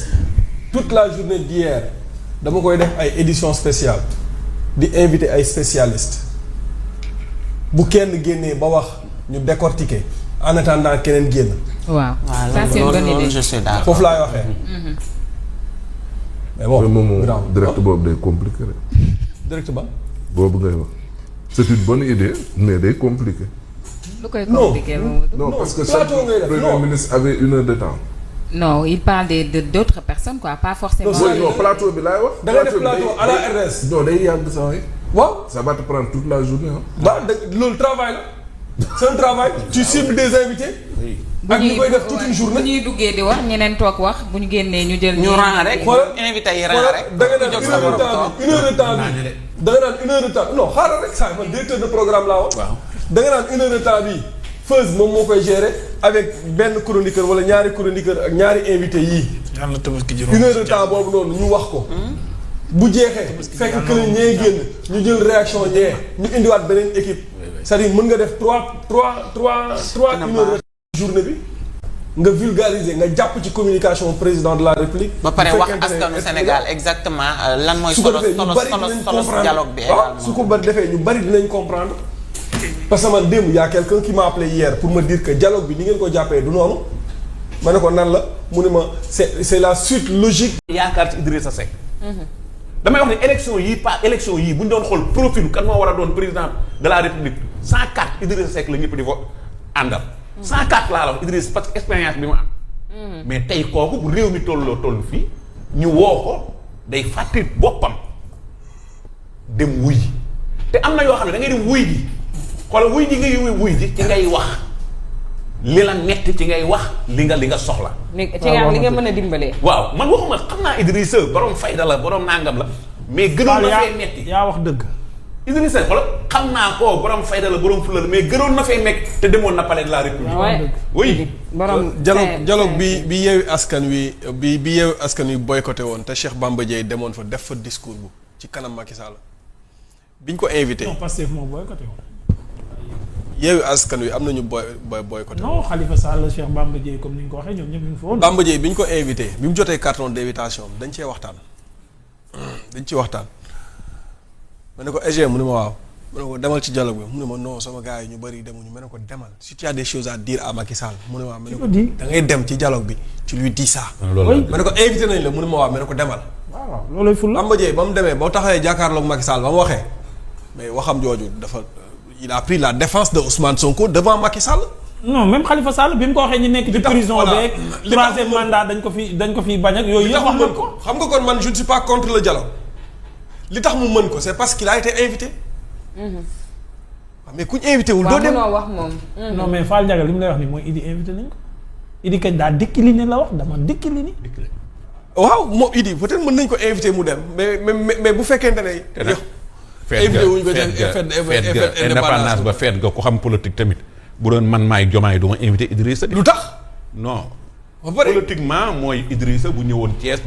toute la journée d'hier dama koy def ay édition spéciale di inviter ay spécialistes bu kenn génnee ba wax ñu décortiquer en attendant keneen génn. waaw ça c'est une bonne idée. foofu laay waxee. mais bon moom direct boobu day compliqué rek. direct ba. boobu ngay wax c'est une bonne idée mais day compliqué. lu koy compliqué non parce que chaque premier ministre avait 1 heure de temps. non il parle d'autres personnes quoi pas forcément. non plateau bi laay wax. da ngay def plateau à la RTS. non day yàgg saa yi. waaw ça va te prendre toute la journée waaw loolu travail la. c'est un travail. tu cibles des invités. ak ñu koy def toute une journée. bu ñuy duggee di wax ñeneen toog wax bu ñu génnee ñu jël. ñu rang rek invité yi rang rek. da nga naan 1 heure de temps bi da nga naan 1 heure de temps non xaaral rek saa man directeur de programme laa wax. waaw da nga naan 1 heure de temps bi Feuz moom moo koy gérer avec benn chroniqueur wala ñaari chroniqueur ak ñaari invité yii. yàlla tabaski juróom 1 heure de temps boobu noonu ñu wax ko. bu jeexee fekk kële ñee génn ñu jël réaction ñee ñu indiwaat beneen équipe. c'est-à-dire mën nga def 3 1 heure de journée bi. nga vulgariser nga jàpp ci communication président de la république. ba pare wax askanu Sénégal exactement lan mooy solo dialogue bi également. su ko bari defee ñu bari dinañ comprendre. parce que man démb y a quelqu'un qui m'a appelé hier pour me dire que dialogue bi ni ngeen ko jàppee du noonu. ma ne ko nan la mu ne ma c'est la suite logique. yaakaar ci Idrissa Seck. damay wax ne élection yii bu ñu doon xool profil kan moo war a doon président de la république 104 Idrissa Seck la ñëpp di ko àndal. 104 laa la wax Idrissa parce que expérience bi mu am. mais tey kooku bu réew mi toll fii ñu woo ko day fàtte boppam dem wuy ji te am na yoo xam ne da ngay dem wuy ji xoolal wuy ji ngay wuy ji ci ngay wax li la metti ci ngay wax li nga soxla. ci nga am li nga mën a dimbalee. waaw man waxuma xam naa Idrissa borom fayda la borom nangam la. mais gënoon na fee metti yaa wax dëgg. Idrissa xoolal xam naa ko borom fayda la borom fula la mais gënoon na fee metti te demoon na palais de la république. oui borom dialogue bi yeewi askan wi bi yeewi askan wi boycotté woon te Cheikh Bamba Dièye demoon fa def fa discours bu ci kanam Macky Sall biñ ko invité. non Pastef moo boycotté woon. yeewi askan wi am nañu boycotté. non Khalifa Sall Cheikh Bamba Dièye comme ni nga ko waxee ñoom ñëpp ñu ngi fa woon. Bamba Dièye bi ñu ko invité bi mu jotee carton d'invitation dañ cee waxtaan. ma ne ko EG mu ne ma waaw ma ne ko demal ci dialogue bi mu ne ma non sama gars yi ñu bëri demuñu ma ne ko demal si tu as des choses à dire à Macky Sall mu ne ma ne ko da ngay dem ci dialogue bi tu lui dis ça. ma ne ko invité nañ la mu ne ma waaw ma ne ko demal. waaw loolay ful la. Bamba Dièye ba mu demee ba taxawee jàkkaarloog Macky Sall ba mu waxee mais waxam jooju dafa il a pris la défense de Ousmane Sonko devant Macky Sall. non même Khalifa Sall bi mu ko waxee ñu nekk ci prison beeg troisième mandat dañ ko fi bañ ak yooyu yëpp wax nañ ko. xam nga kon man je ne suis pas contre le dialogue li tax mu mën ko c'est parce qu'il a été invité. mais kuñ invité wul doo dem wax moom. non mais Fall Ndiaga li mu lay wax ni mooy Idi invité nañ ko Idi kañ daa décliné la wax dama décliné. waaw moom Idi peut-être mën nañ ko invité mu dem mais bu fekkente ne. invité wuñ ko feet indépendance ba feet nga ko xam politique tamit bu doon man maay Diomaye du ma invité Idrissa. lu tax non. politiquement mooy Idrissa bu ñëwoon Thiès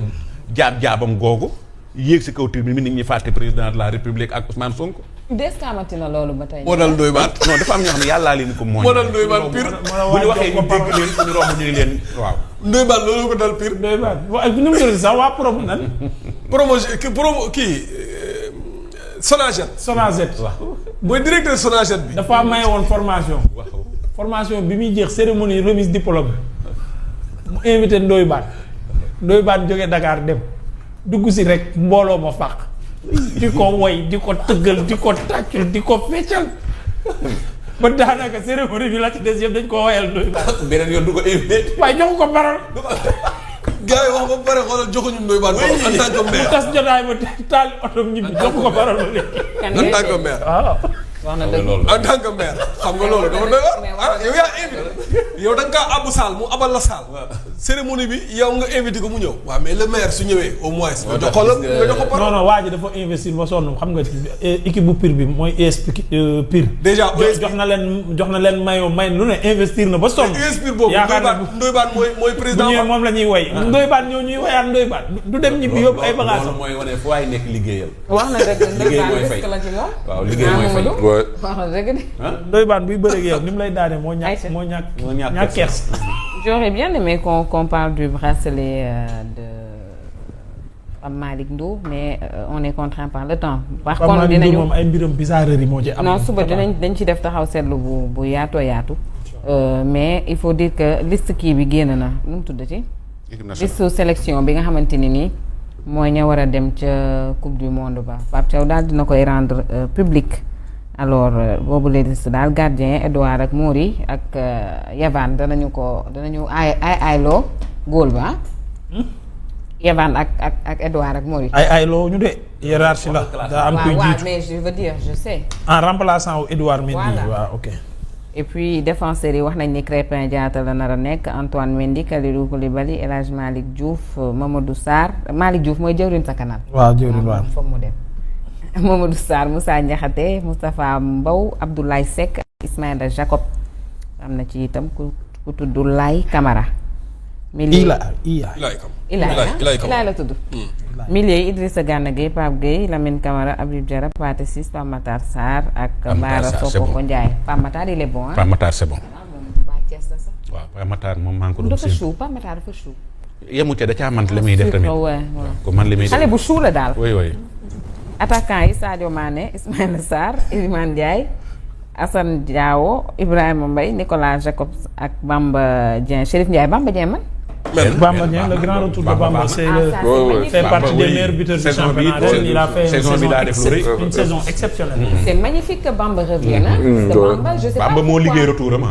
jaabam googu yéeg si kaw tribune bi nit ñi fàtte président de la république ak Ousmane Sonko. deskamati na loolu ba tey. moo dal Ndoye Bane. non dafa am ñoo xam ne yàllaa leen ko mooñ. moo dal Ndoye Bane pire. bu ñu waxee ñu dégg leen fu ñu romb ñu leen waaw. Ndoye Bane loolu ko dal pire. Ndoye Bane waaye nu mu tudd sax waa promo nan. promo kii Sonaged. waaw mooy directeur Sonaged bi. dafa maye woon formation. formation bi muy jeex cérémonie remise diplôme mu invité Ndoye Bane jógee Dakar dem dugg si rek mbooloo ma fàq di ko woy di ko tëggal di ko tàccul di ko feccal ba daanaka cérémonie bi la ci des yëpp dañ ko woyal Ndoye Bane. beneen yoon du ko invité. waaye joxu ko parole. gars yi wax ba pare xoolal joxuñu Ndoye Bane en tant que maire. mu tas jotaay ba taal otom ñibbi joxu ko parole ba léegi. en tant que maire. waaw. wax na dëgg loolu en tant que maire xam nga loolu dafa doy waar yow yaa invité yow da nga kaa abbu saal mu abal la saal cérémonie bi yow nga invité ko mu ñëw waaw mais le maire su ñëwee au moins nga jox ko la nga jox ko par non waa ji dafa investir ba sonn xam nga équipe bu Pire bi mooy ES Pire déjà jox na leen may lu ne investir na ba sonn ES Pire boobu Ndoye Bane mooy président bu ñëwee moom la ñuy woy Ndoye Bane ñoo ñuy woyaat Ndoye Bane du dem ñibbi yóbbu ay bagages loolu mooy wane fu waay nekk liggéeyal. wax na dëgg liggéey mooy fay la ci moom. waaw liggéey mooy fay. wax na dëgg de. Ndoye Bane buy bëreeg yow ni mu lay daane moo ñàkk kers. J'aurais bien aimé qu'on parle du bracelet de Malick Ndour mais on est contraint par le temps. par contre dinañu moom ay mbiram bizarrerie moo ci am. non suba dañ ci def taxaw seetlu bu yaatoo yaatu. mais il faut dire que liste kii bi génn na nu mu tuddati. liste sélection bi nga xamante ni nii mooy ña war a dem ca coupe du monde ba Pape Thiaw daal dina koy rendre public. alors boobu la liste daal gardien Edouard ak Mori ak Yavane danañu ayloo góol ba Yavane ak Edouard ak Mori. ayloo ñu de hiérarchie la. daa am kuy jiitu mais je veux dire je sais. en remplaçant wu Edouard Mendy. voilà waaw ok. et puis défenseurs yi wax nañ ni Crépin Diatta la nar a nekk Antoine Mendy Kalidou Koulibaly El Hadj Malick Diouf Mamadou Sarr Malick Diouf mooy jëwriñ sa kanam. waaw jëwriñ waaw foog mu dem. Mamadou Sarr Moussa Ndiakhate Moustapha Mbow Abdoulaye Seck Ismaïla Jacob am na ci itam ku tudd Laye Camara. Ilaay la tudd. milieu Idrissa Gana Gueye Pape Gueye Lamine Camara Habib Diarra Pathé Ciss Pape Matar Sarr ak Bara Sopoko Ndiaye. Pape Matar il est bon ah. Pape Matar c'est bon. waa Thiès la sax. waaw Pape Matar moom maa ngi ko doon. dafa chou Pape Matar dafa chou. yemu ca da caa man li muy def tamit. ko man li muy def xale bu chou la daal. oui. attaquant yi Sadio Mané Ismaïla Sarr Iliman Ndiaye Assane Diao Ibrahima Mbaye Nicolas Jacobs ak Bamba Dieng Chérif Ndiaye Bamba Dieng man. Bamba Dieng le grand retour de Bamba fait partie des meilleurs buteurs du championnat. Il a fait une saison exceptionnelle. C'est magnifique que Bamba revienne. Bamba je sais pas Bamba moo liggéey retour am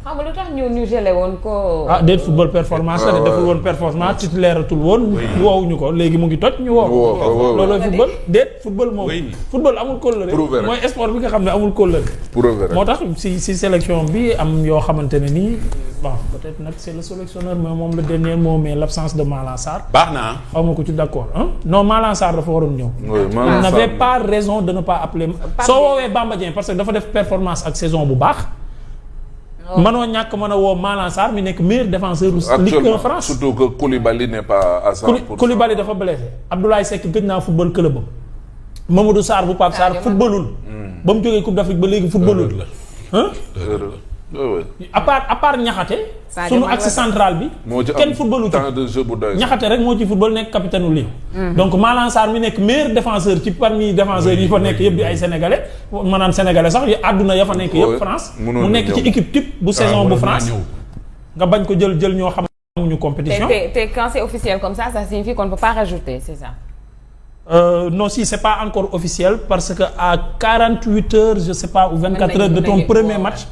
xam nga lu tax ñu gelé woon ko. déet football performance la deful woon performance titulaire tul woon. woowuñu ko léegi mu ngi toj ñu woo. loolooy football déet football moom. football amul kóllëre. mooy sport bi nga xam ne amul kóllëre. moo tax si sélection bi am yoo xamante ne nii bon peut-être nag c'est le sélectionneur mais moom le dernier mot mais l'absence de Malang Sarr. baax na xaw ma ko ci d'accord non Malang Sarr dafa waroon ñëw. il n'avait pas raison de ne pas appeler. soo woowee Bamba Dieng parce que dafa def performance ak saison bu baax. mënoo ñàkk mën a woo Malang Sarr mi nekk meilleur défenseur Ligue 1 France. surtout que Koulibaly n'est pas à 100%. Koulibaly dafa blessé Abdoulaye Seck gëj naa football club am Mamadou Sarr bu Pape Sarr footballul. ba mu jógee Coupe d'Afrique ba léegi footballul. à part ñaxate. sunu axe central bi. kenn footballu ci ñaxate rek moo ci football nekk capitaine u Lyon. donc Malang Sarr mi nekk meilleur défenseur ci parmi défenseurs yi fa nekk yëpp di ay sénégalais maanaam sénégalais sax àdduna ya fa nekk yëpp France. mu nekk ci équipe type bu saison bu France. nga bañ ko jël ñoo xam amuñu compétition. te quand c'est officiel comme ça signifie qu'on ne peut pas rajouter c'est ça. Non si c'est pas encore officiel parce que à 48 heures je sais pas ou 24 heures de ton premier match.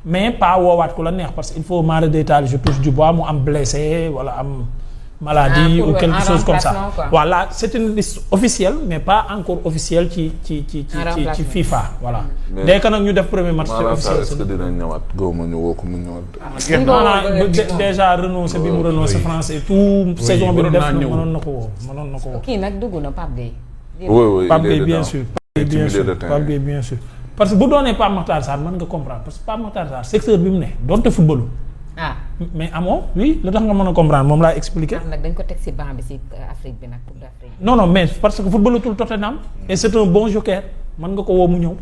mais pas woowaat ku la neex parce que il faut mara détail je touche du bois mu am blessé wala am maladie ou quelque chose comme ça voilà c'est une liste officielle mais pas encore officielle ci FIFA voilà dès que nag ñu def premier match c'est officiel est-ce que dina ñëwaat gëwuma ñu woo ko mu ñëwaat déjà renoncé bi mu renoncé France et tout saison bi def mënoon na ko woo kii nag dugg na Pape Gueye Pape Gueye bien sûr Pape Gueye bien sûr parce que bu doonee Pape Makhtar Sarr mën nga comprendre parce que Pape Makhtar Sarr secteur bi mu ne donte footballu mais amoo oui lu tax nga mën a comprendre moom laa expliqué. nag dañ ko teg ci banc bi ci Afrique bi nag Coupe d'Afrique. non mais parce que footballatul Tottenham et c'est un bon joker mën nga ko woo mu ñëw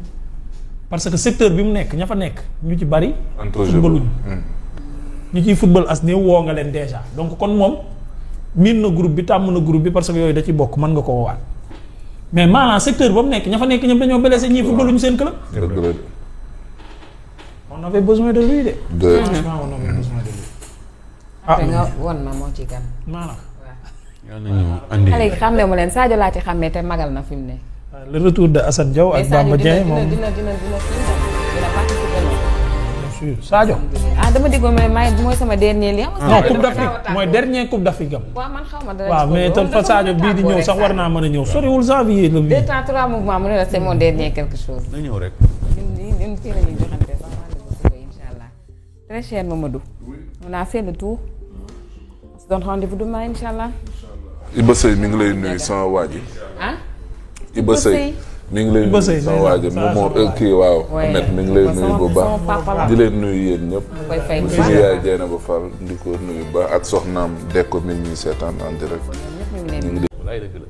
parce que secteur bi mu nekk ña fa nekk ñu ci bari. footballuñu ñu ciy football as néew woo nga leen déjà donc kon moom miin na groupe bi tàmm na groupe bi parce que yooyu da ci bokk mën nga ko woowaat. mais maanaam secteur ba mu nekk ña fa nekk ñoom dañoo blessé ñii footballuñu seen club. on avait besoin de lui de. franchement on avait besoin de lui. nga won ma moo ci kan. maanaam. yal nañu andi. xale yi xàmmee mu leen Sadio laa ci xàmmee te magal na fi mu ne. le retour de Assane Diao ak Bamba Dieng moom dina participer. bien sûr Sadio. dama déggoo mais mooy sama dernier lien. non Coupe d'Afrique mooy dernier Coupe d'Afrique am. waaw man xaw ma dara. waaw mais te fa Sadio bii di ñëw sax war naa mën a ñëw soriwul janvier le 2 temps 3 mouvements mu ne la c'est mon dernier quelque chose. na ñëw rek. fii la ñuy joxante sax rendez-vous suba incha allah. Très cher Mamadou. On a fait le tour. On se donne rendez-vous demain incha allah. Iba Seye mi ngi lay nuyu sama waa ji. ah. Iba Seye mi ngi lay nuyu sama waa ji moom kii waaw. Ahmed mi ngi lay nuyu bu baax di leen nuyu yéen ñëpp. koy fay bu suñu yaay Jeena ba Fall di ko nuyu ba ak soxnaam Dekko mi ñuy seetaan en direct.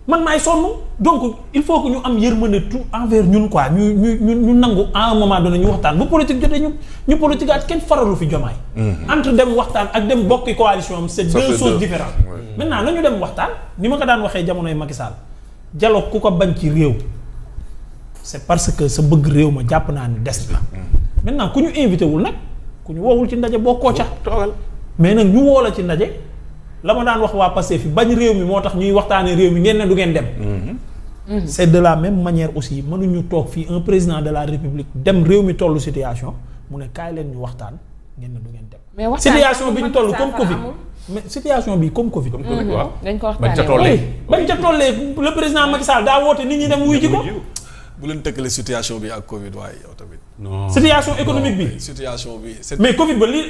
man maay sonn donc il faut que ñu am yërmande tout envers ñun quoi ñu nangu à un moment donné ñu waxtaan bu politique jotee ñu politique at kenn faralu fi Diomaye. entre dem waxtaan ak dem bokki coalition am c'est deux choses différentes. maintenant nañu dem waxtaan ni ma ko daan waxee jamonoy Macky Sall dialogue ku ko bañ ci réew c'est parce que sa bëgg réew ma jàpp naa ni des na. maintenant ku ñu invité wul nag ku ñu woowul ci ndaje bokkoo ca toogal mais nag ñu woo la ci ndaje. la ma daan wax waa Pastef fi bañ réew mi moo tax ñuy waxtaanee réew mi ngeen ne du ngeen dem. c'est de la même manière aussi mënuñu toog fii un président de la république dem réew mi tollu situation mu ne kaay leen ñu waxtaan ngeen ne du ngeen dem. mais waxtaan situation bi ñu toll comme Covid. mais situation bi comme Covid. waaw dañ ko bañ ca waxtaanee tollee. bañ ca tollee le président Macky Sall daa woote nit ñi dem wuy ji ko. bu leen tëkkale situation bi ak Covid waaye yow tamit. non situation économique bi. situation bi. mais Covid ba lii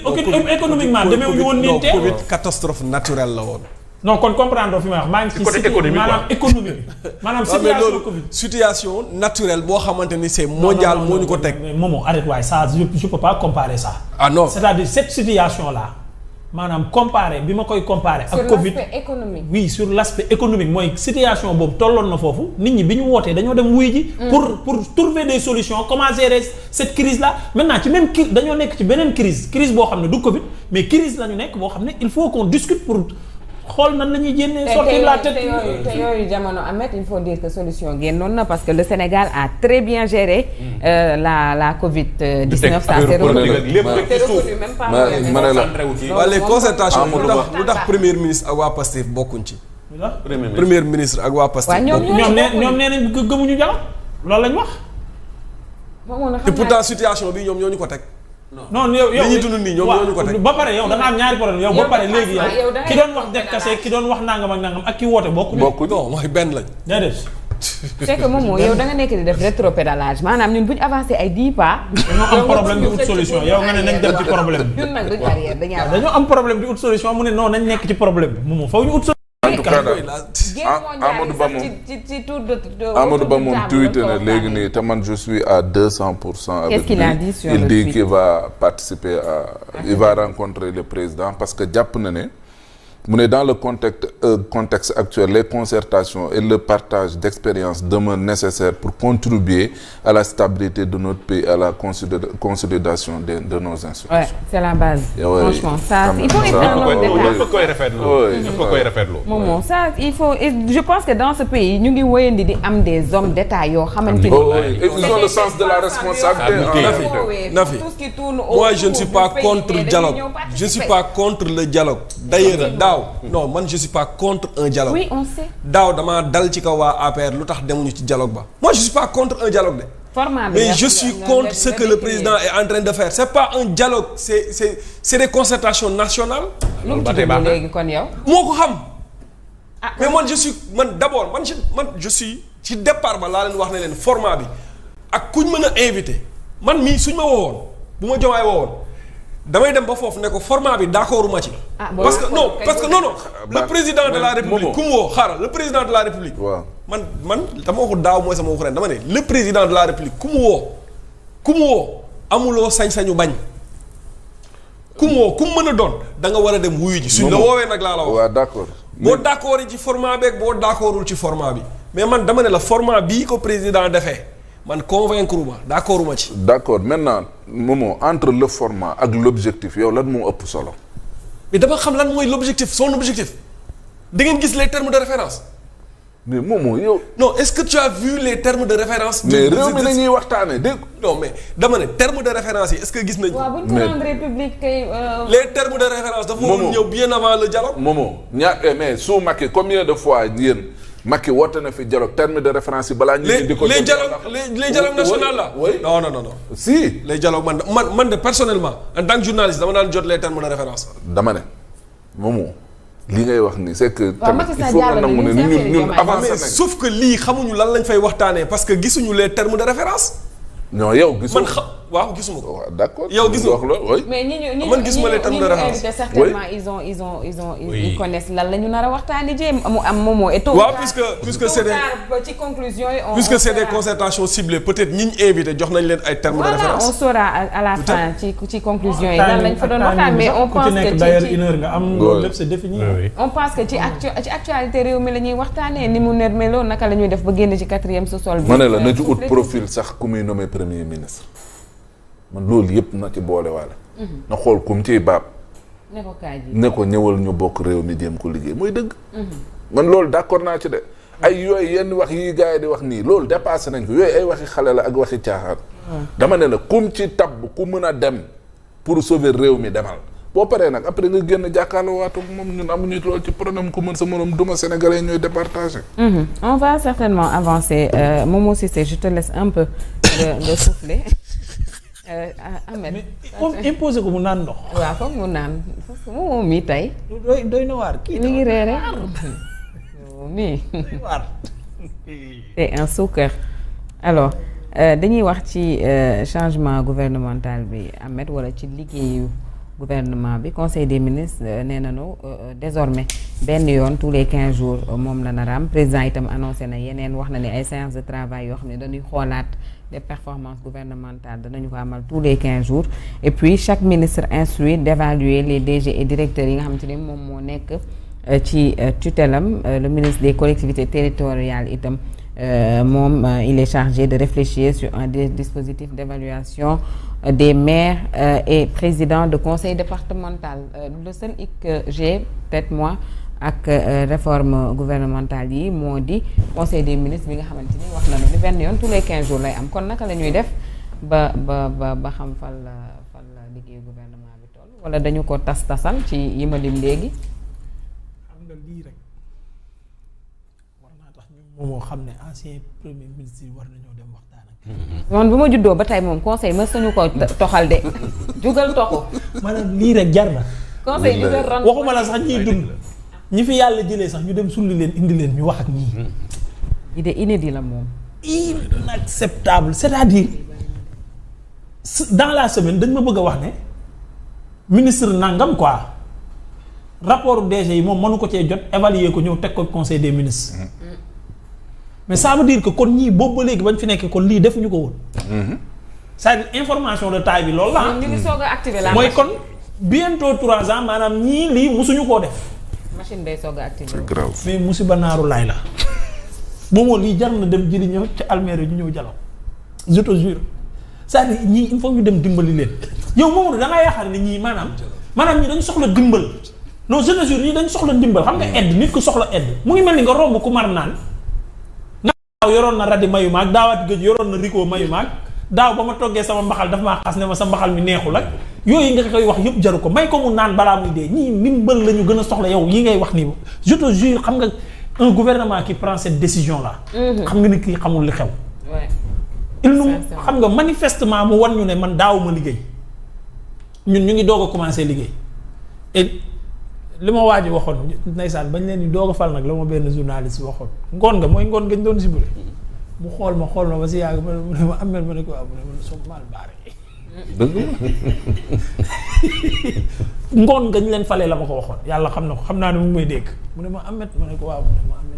économiquement demeewuñu woon nii te. Covid catastrophe naturelle la woon. non kon comprendre fi may wax maa ngi ci côté économique maanaam économie bi maanaam situation Covid. situation naturelle boo xamante ni c'est mondial moo ñu ko teg. mais Momo arrête waaye ça je peux pas comparer ça. ah non c'est-à-dire cette situation là maanaam comparer bi ma koy comparer. ak Covid sur l'aspect économique. oui sur l'aspect économique mooy situation boobu tolloon na foofu nit ñi bi ñu wootee dañoo dem wuy ji. pour trouver des solutions comment gérer cette crise là maintenant ci même crise dañoo nekk ci beneen crise boo xam ne du Covid mais crise la ñu nekk boo xam ne il faut qu'on discute pour. xool nan la ñuy génnee sortir la tête te yooyu jamono Ahmed il faut dire que solution génnoon na parce que le Sénégal a très bien géré la Covid-19. ça s'est reconnu même pas waaw les concertations lu tax premier ministre ak waa Pastef bokkuñ ci. premier ministre ak waa Pastef ñoom nee nañ gëmuñu dialogue loolu lañ wax. te pourtant situation bi ñoom ñoo ñu ko teg. non yow li ñuy dund nii ñoom ñoo ñu ko teg ba pare yow da nga am ñaari problème yow ba pare léegi yow ki doon wax def kase ki doon wax nangam ak nangam ak ki woote bokkuñu. non mooy benn lañ. déedéet. c'est que moom yow da nga nekk di def rétropédalage maanaam ñun bu ñu avancé ay 10 pas. dañoo am problème di ut solution yow nga ne nañ dem ci problème bi. ñun nag duñu arrière dañuy avancé. dañoo am problème di ut solution mu ne non nañ nekk ci problème bi moom faw ñu ut solution. en tout cas Amadou Ba moom tweeté na léegi nii te man je suis à 200% avec Qu'est-ce qu'il a dit sur il le dit tweet? qu'il va participer il va rencontrer le président parce que jàpp na ne mu ne dans le contexte actuel les concertations et le partage d'expériences demeurent nécessaires pour contribuer à la stabilité de notre pays à la consolidation de nos institutions. Ouais, c'est la base. Ouais, franchement ça il faut être un homme d'État. Moom ça il faut je pense que dans ce pays ñu ngi wëyandi di am des hommes d'État yoo xamante ni. Ils ont le sens de la responsabilité. Nafi moi je ne suis pas contre le dialogue je ne suis pas contre le dialogue d'ailleurs non man je suis pas contre un dialogue. Oui, on sait. daaw damaa dal ci kaw waa APR lu tax demuñu ci dialogue ba. moi je suis pas contre un dialogue de. mais je suis contre ce que le président est en train de faire c'est pas un dialogue c'est des concertations nationales. lu mu tudd léegi kon yow. moo ko xam. mais man je suis d'abord je suis ci départ ba laa leen wax ne leen format bi ak kuñ mën a invité man mii suñ ma woowoon bu ma Diomaye woowoon. damay dem ba foofu ne ko format bi d'accord ma ci. parce que non le président de la république ku mu woo xaaral le président de la république. waaw man dama waxu daaw mooy sama waxu ren dama ne le président de la république ku mu woo amuloo sañ-sañu bañ. ku mu mën a doon da nga war a dem wuyu ji. suñ la woowee nag laa la wax. waaw d'accord. boo d'accord ci format beeg boo d'accordul ci format bi mais man dama ne la format bii ko président defee. man convaincre ma d'accord ma ci. d'accord maintenant Momo entre le format ak l'objectif yow lan moo ëpp solo. mais dama xam lan mooy l'objectif son objectif da ngeen gis les termes de référence. mais Momo yow. non est-ce que tu as vu les termes de référence. mais réew mi la ñuy waxtaanee dégg. non mais dama ne termes de référence yi est-ce que gis nañ ko. waaw bu ñu ko rendre république kay. les termes de référence dafa waroon ñëw bien avant le dialogue. Momo mais su Macky combien de fois yéen. Macky woote na fi dialogue terme de référence yi balaa ñu di ko les dialogues nationaux là. oui non. si les dialogues man de personnellement en tant que journaliste dama daan jot les termes de référence. dama ne Momo li ngay wax ni c'est que. tamit il faut nga nangu ne ñun avancé nañ. sauf que lii xamuñu lan lañ fay waxtaanee parce que gisuñu les termes de référence. non yow gisoo waaw gisuma ko. waaw d'accord yow gis nga wax la oui. mais ñi man gisuma les termes de référence. invité certainement ils connaissent lan la ñu nar a waxtaanee jéem mu am moomoo et waaw puisque c'est des ci conclusion yi puisque c'est des concertations ciblées peut-être ñi ñu invité jox nañ leen ay termes de référence. on saura à la fin ci conclusion yi lan lañ fa doon waxtaan mais on pense que d'ailleurs une heure nga am loolu lépp c'est défini. on pense que ci actualité réew mi la ñuy waxtaanee ni mu nermeloo naka la ñuy def ba génn ci 4e sous-sol bi. ma ne la na ci ut profil sax ku muy nommé premier ministre man loolu yëpp na ci boole waale. na xool kum ciy baab. ne ko kaay ji ne ko ñëwal ñu bokk réew mi jéem ko liggéey mooy dëgg. man loolu d'accord naa ci de. ay yooyu yenn wax yi gars yi di wax nii loolu dépassé nañ ko yooyu ay waxi xale la ak waxi caaxaan. dama ne la kum ci tabb ku mën a dem pour sauver réew mi demal. boo paree nag après nga génn jàkkaarloo waatu moom ñun amuñu loolu ci problème ku mën sa morom duma sénégalais ñooy départager. On va certainement avancer Momo Cissé je te laisse un peu de souffler. Ahmed mais imposé ko mu naan ndox. waaw foog mu naan parce que moom mii tey. doy na waar kii mi ngi reere mii. c'est un suukar. alors dañuy wax ci changement gouvernemental bi Ahmed wala ci liggéeyu gouvernement bi conseil des ministres nee nañu désormais benn yoon tous les 15 jours moom la nar a am président itam annoncé na yeneen wax na ne ay séances de travail yoo xam ne dañuy xoolaat les performances gouvernementales danañu ko amal tous les 15 jours et puis chaque ministre instruit d'évaluer les DG et directeurs yi nga xamante ni moom moo nekk ci tutelam le ministre des collectivités territoriales itam moom il est chargé de réfléchir sur un dispositif d'évaluation des maires et présidents de conseil départemental le seul hic que j'ai peut-être moi ak réforme gouvernementale yi moo di conseil des ministres bi nga xamante ni wax nañu ni benn yoon tous les 15 jours lay am kon naka la ñuy def ba xam fan la liggéey gouvernement bi toll wala dañu ko tasal ci yi ma lim léegi. xam nga lii rek war naa tax ñun moo xam ne ancien premier ministre yi war nañoo dem waxtaan ak. man bu ma juddoo ba tey moom conseil mës nañu ko toxal de jugal toxu. maanaam lii rek jar na. conseil jugal ron waxuma la sax ñiy dund. ñi fi yàlla jëlee sax ñu dem sulli leen indi leen ñu wax ak ñii. idée inédit la moom. inacceptable c'est-à-dire dans la semaine dañ ma bëgg a wax ne ministre nangam quoi rapport DG yi moom mënu ko cee jot évaluer ko ñëw teg ko conseil des ministres. mais ça veut dire que kon ñii boobu ba léegi bañ fi nekk kon lii defuñu ko woon. c'est-à-dire information de taille bi loolu la. ñu ngi soog a activer la mooy kon bientôt 3 ans maanaam ñii lii musuñu koo def. machine day soog a activer. c'est grave. mais musiba naaru laay la. moomoo lii jar na dem jëli ñëw ci almeer yi ñu ñëw jalaw je te jure c'est-à-dire ñii il faut ñu dem dimbali leen yow moomu da ngaa yaakaar ne ñii maanaam ñii dañu soxla dimbal non je te jure ñii dañu soxla dimbal xam nga aide nit ku soxla aide mu ngi mel ni nga romb ku mar naan daaw yoroon na radi mayu maag daawaati gëj yoroon na riko mayu maag daaw ba ma toggee sama mbaxal dafa maa xas ne ma sa mbaxal mi neexul ak yooyu nga koy wax yëpp jaru ko may ko mu naan balaa muy dee ñii ndimbal la ñu gën a soxla yow yi ngay wax nii je te jure xam nga un gouvernement qui prend cette décision là. xam nga ni kii xamul li xew. il nous xam nga manifestement mu wan ñu ne man daawuma liggéey ñun ñu ngi doog a commencer liggéey et li ma waaj waxoon ndeysaan bañ leen di doog a fal nag la ma benn journaliste waxoon ngoon nga mooy ngoon nga ñu doon sibule mu xool ma ba si yàgg mu ne ma amel ma ne ko waaw mu ne ma soo mal baare. dëgg ngoon nga ñu leen falee la ma ko waxoon yàlla xam na ko xam naa ne mu ngi may dégg mu ne ma amet ma ne ko waaw mu ne ma amet